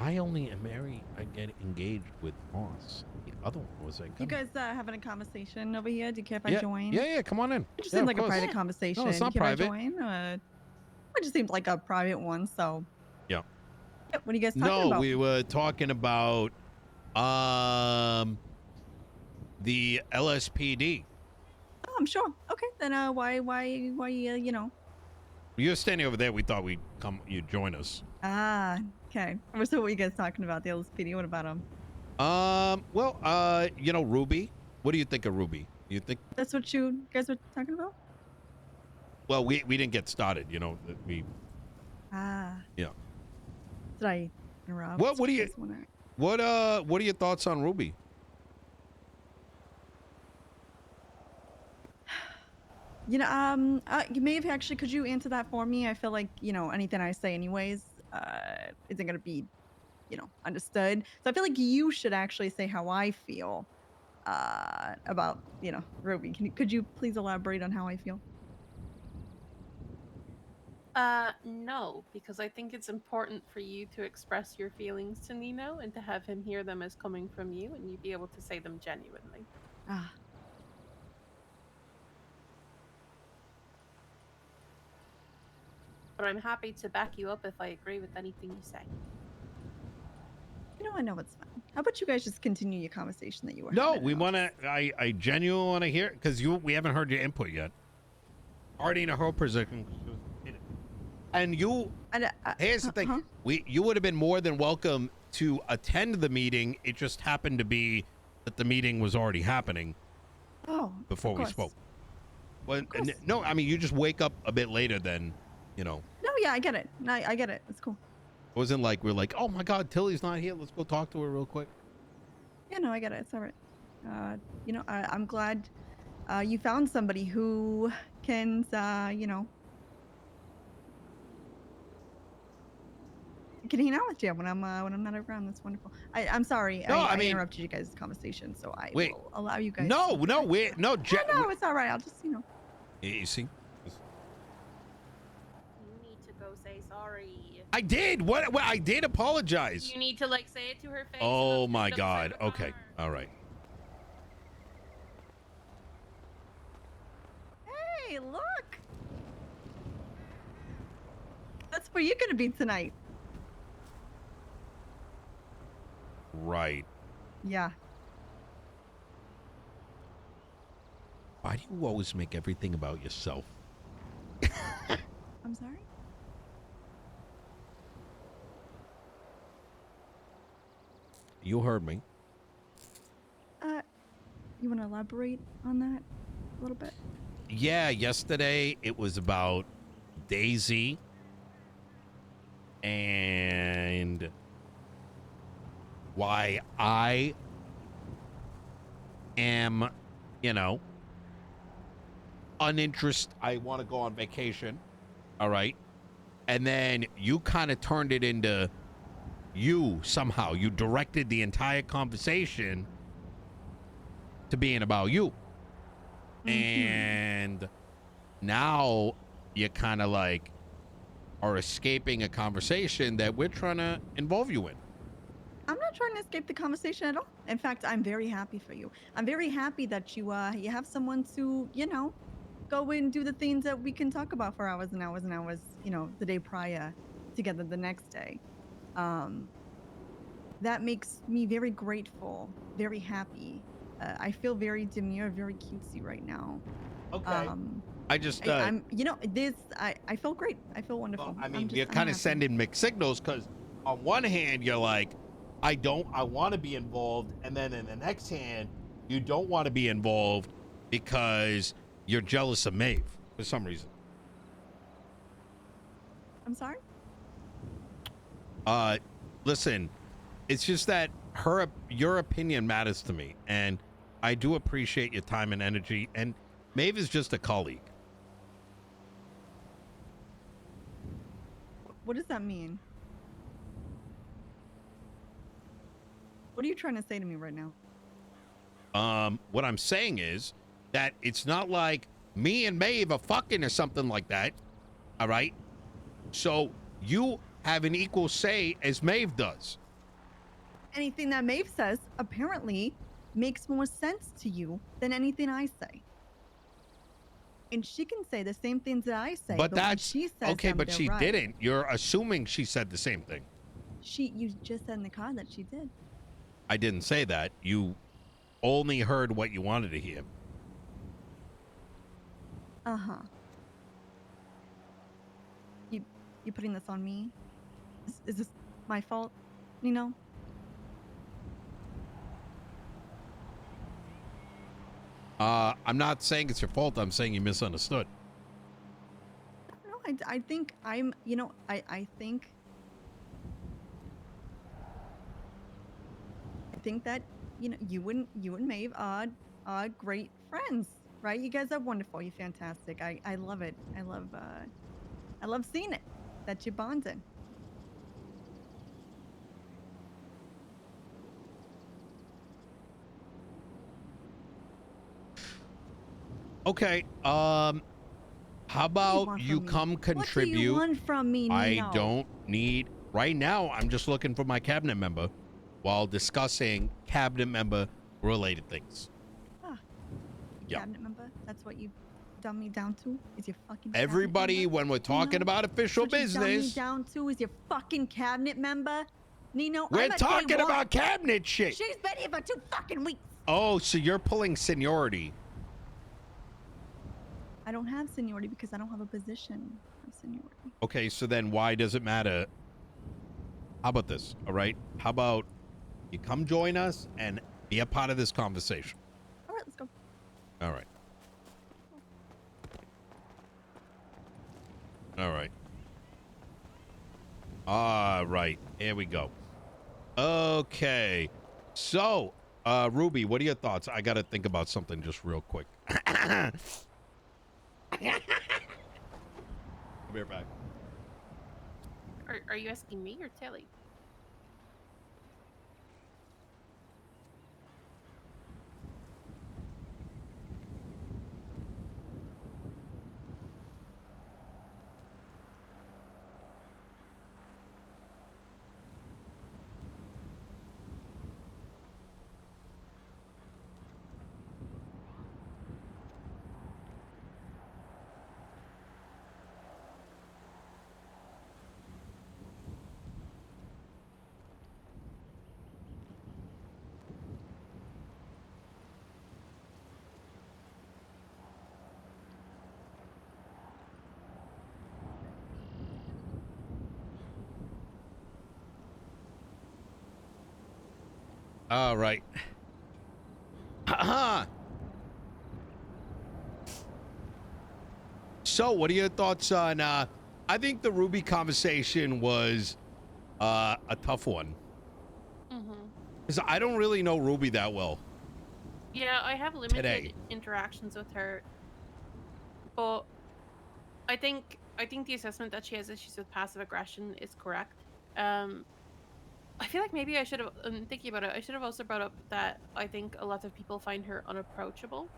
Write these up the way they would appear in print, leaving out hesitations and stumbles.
I only am married. I get engaged with Moss. The other one was like, You guys having a conversation over here? Do you care if I yeah, join? yeah, come on in. It just Yeah, seemed of like a course. private conversation. No, it's Do you not care if I private. join? It just seemed like a private one. So, Yeah. yeah, what are you guys talking No, about? we were talking about the LSPD. Oh, I'm sure. Okay, then why, you know? You're standing over there. We thought you'd join us. Ah, okay. So what are you guys talking about? The LSPD? What about them? Well, Ruby. What do you think of Ruby? You think? That's what you guys were talking about? Well, we didn't get started. Ah, Yeah. did I interrupt? What do You you guys wanna... what are your thoughts on Ruby? You may have actually, could you answer that for me? I feel like, anything I say anyways, isn't gonna be, understood. So I feel like you should actually say how I feel, about, Ruby. Could you please elaborate on how I feel? No, because I think it's important for you to express your feelings to Nino and to have him hear them as coming from you and you be able to say them genuinely. Ah, But I'm happy to back you up if I agree with anything you say. I know it's fine. How about you guys just continue your conversation that you were No, having? we want to. I genuinely want to hear because we haven't heard your input yet. Already in a whole position, and you. Here's the thing: you would have been more than welcome to attend the meeting. It just happened to be that the meeting was already happening. Oh, before we spoke. Well, no, I mean you just wake up a bit later than, No, yeah, I get it. No, I get it. It's cool. It wasn't like we're like, oh my God, Tilly's not here. Let's go talk to her real quick. Yeah, no, I get it. It's all right. I'm glad you found somebody who can, can hang out with you when I'm not around. That's wonderful. I'm sorry. No, I I mean, interrupted you guys' conversation, so I wait, will allow you guys. No, to no, wait, no, no, it's all right. I'll just, You see, You need to go say sorry. I did. What? I did apologize. You need to say it to her face. Oh my God. Okay. All right. Hey, look. That's where you're gonna be tonight. Right. Yeah. Why do you always make everything about yourself? I'm sorry. You heard me. You want to elaborate on that a little bit? Yeah, yesterday it was about Daisy and why I am, uninterested. I want to go on vacation. All right. And then you kind of turned it into you directed the entire conversation to being about you. And now you kind of are escaping a conversation that we're trying to involve you in. I'm not trying to escape the conversation at all. In fact, I'm very happy for you. I'm very happy that you have someone to, go and do the things that we can talk about for hours and hours and hours, the day prior together the next day. That makes me very grateful, very happy. I feel very demure, very cutesy right now. Okay. I just, I feel great. I feel wonderful. Well, I mean, you're kind of sending mixed signals because on one hand, you're like, I want to be involved. And then in the next hand, you don't want to be involved because you're jealous of Maeve for some reason. I'm sorry? Listen, it's just that your opinion matters to me. And I do appreciate your time and energy. And Maeve is just a colleague. What does that mean? What are you trying to say to me right now? What I'm saying is that it's not like me and Maeve are fucking or something like that. All right. So you have an equal say as Maeve does. anything that Maeve says apparently makes more sense to you than anything I say. And she can say the same things that I say, But but when that's she says okay, them, but they're she right. didn't. You're assuming she said the same thing. You just said in the car that she did. I didn't say that. You only heard what you wanted to hear. Uh-huh. You putting this on me? Is this my fault, Nino? I'm not saying it's your fault. I'm saying you misunderstood. No, I think I'm, I think that, you and Maeve are great friends, right? You guys are wonderful. You're fantastic. I love it. I love seeing it, that you're bonding. Okay. How about you come contribute? What do you want from me, Nino? I don't need right now. I'm just looking for my cabinet member while discussing cabinet member related things. Yeah. Cabinet member? That's what you've dumb me down to? Is your fucking Everybody, cabinet member? when we're talking Nino? about official That's what you dumb me business, down to is your fucking cabinet member? Nino, we're I'm at talking day one. about cabinet shit. She's been here for 2 fucking weeks. Oh, so you're pulling seniority. I don't have seniority because I don't have a position of seniority. Okay, so then why does it matter? How about this? All right. How about you come join us and be a part of this conversation? All right, let's go. All right. All right. All right. Here we go. Okay. So, Ruby, what are your thoughts? I got to think about something just real quick. I'll be right back. Are you asking me or Tilly? All right. So, what are your thoughts on? I think the Ruby conversation was a tough one. Because I don't really know Ruby that well. Yeah, I have limited Today. interactions with her, but I think the assessment that she has issues with passive aggression is correct. I feel like maybe I should have, thinking about it, I should have also brought up that I think a lot of people find her unapproachable.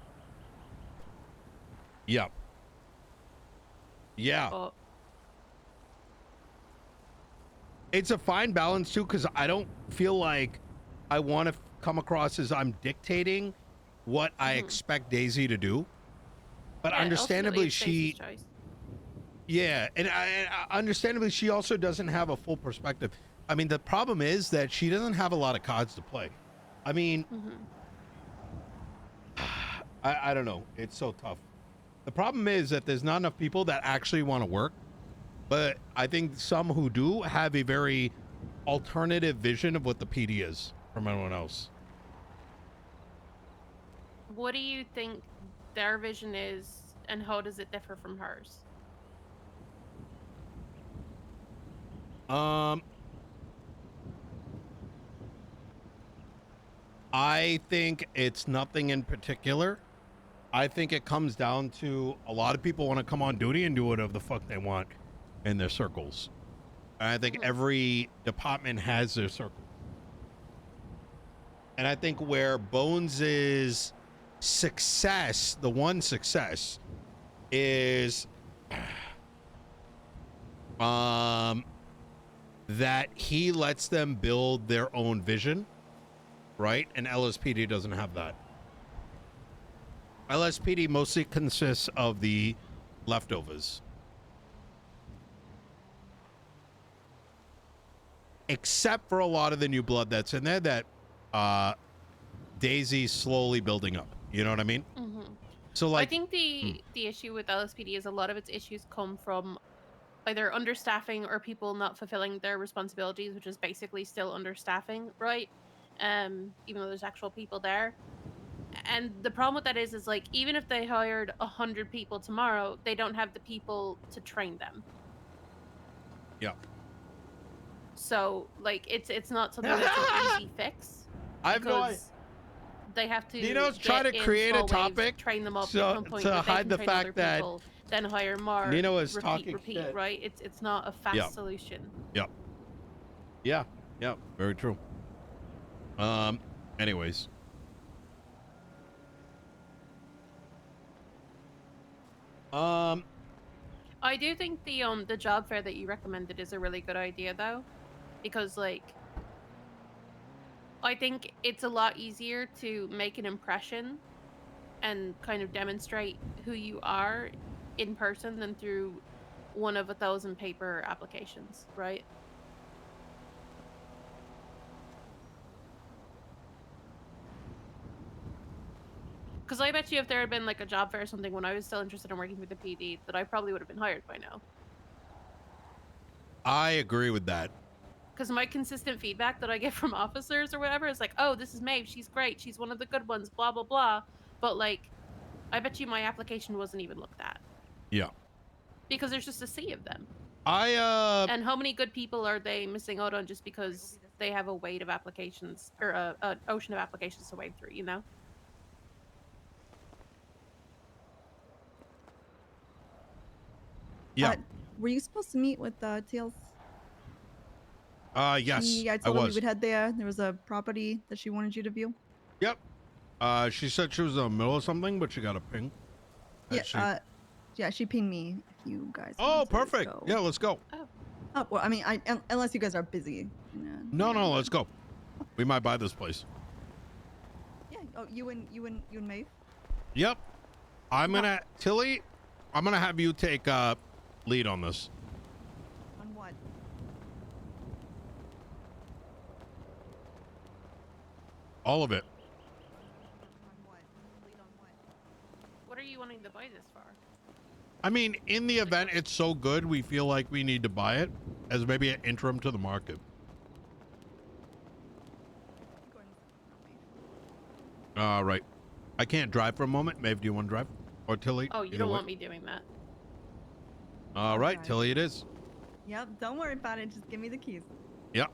Yeah. Yeah. But It's a fine balance too, because I don't feel like I want to come across as I'm dictating what I expect Daisy to do. But yeah, understandably, ultimately it's Daisy's choice. yeah, and understandably, she also doesn't have a full perspective. I mean, the problem is that she doesn't have a lot of cards to play. I mean, I don't know. It's so tough. The problem is that there's not enough people that actually want to work. But I think some who do have a very alternative vision of what the PD is from everyone else. What do you think their vision is, and how does it differ from hers? I think it's nothing in particular. I think it comes down to a lot of people want to come on duty and do whatever the fuck they want in their circles. And I think every department has their circle. And I think where Bones's success, the one success, is that he lets them build their own vision. right? And LSPD doesn't have that. LSPD mostly consists of the leftovers. Except for a lot of the new blood that's in there that Daisy's slowly building up. You know what I mean? Mm-hmm. So like I think the issue with LSPD is a lot of its issues come from either understaffing or people not fulfilling their responsibilities, which is basically still understaffing, right? Even though there's actual people there. And the problem with that is like even if they hired 100 people tomorrow, they don't have the people to train them. yeah. So like it's not something that's an easy fix. I have no idea. They have to. Nino's trying to create a topic waves, train them up, so, get to a point to where hide the they can train fact other that people, then hire more. Nino is repeat, talking repeat, shit. right? It's not a fast solution. Yep. Yeah. Very true. Anyways. I do think the job fair that you recommended is a really good idea though, because like I think it's a lot easier to make an impression and kind of demonstrate who you are in person than through one of 1,000 paper applications, right? Because I bet you if there had been like a job fair or something when I was still interested in working for the PD, that I probably would have been hired by now. I agree with that. Because my consistent feedback that I get from officers or whatever is like, oh, this is Maeve, she's great, she's one of the good ones, blah, blah, blah. But like, I bet you my application wasn't even looked at. Yeah. Because there's just a sea of them. And how many good people are they missing out on just because they have a weight of applications, or an ocean of applications to wade through, you know? Yeah. Were you supposed to meet with Tails? Yes, I told her we would head there. There was a property that she wanted you to view. Yep. She said she was in the middle of something, but she got a ping. Yeah, she pinged me if you guys Oh, want to perfect. go. Yeah, let's go. Oh, well, I mean, unless you guys are busy. No, let's go. We might buy this place. Yeah. Oh, you and Maeve? Yep. Tilly, I'm gonna have you take lead on this. On what? All of it. On what? Lead on what? What are you wanting to buy this for? I mean, in the event it's so good, we feel like we need to buy it as maybe an interim to the market. Right. I can't drive for a moment. Maeve, do you want to drive? Or Tilly? Oh, you don't want me doing that. All right, Tilly it is. Yep, don't worry about it. Just give me the keys. Yep.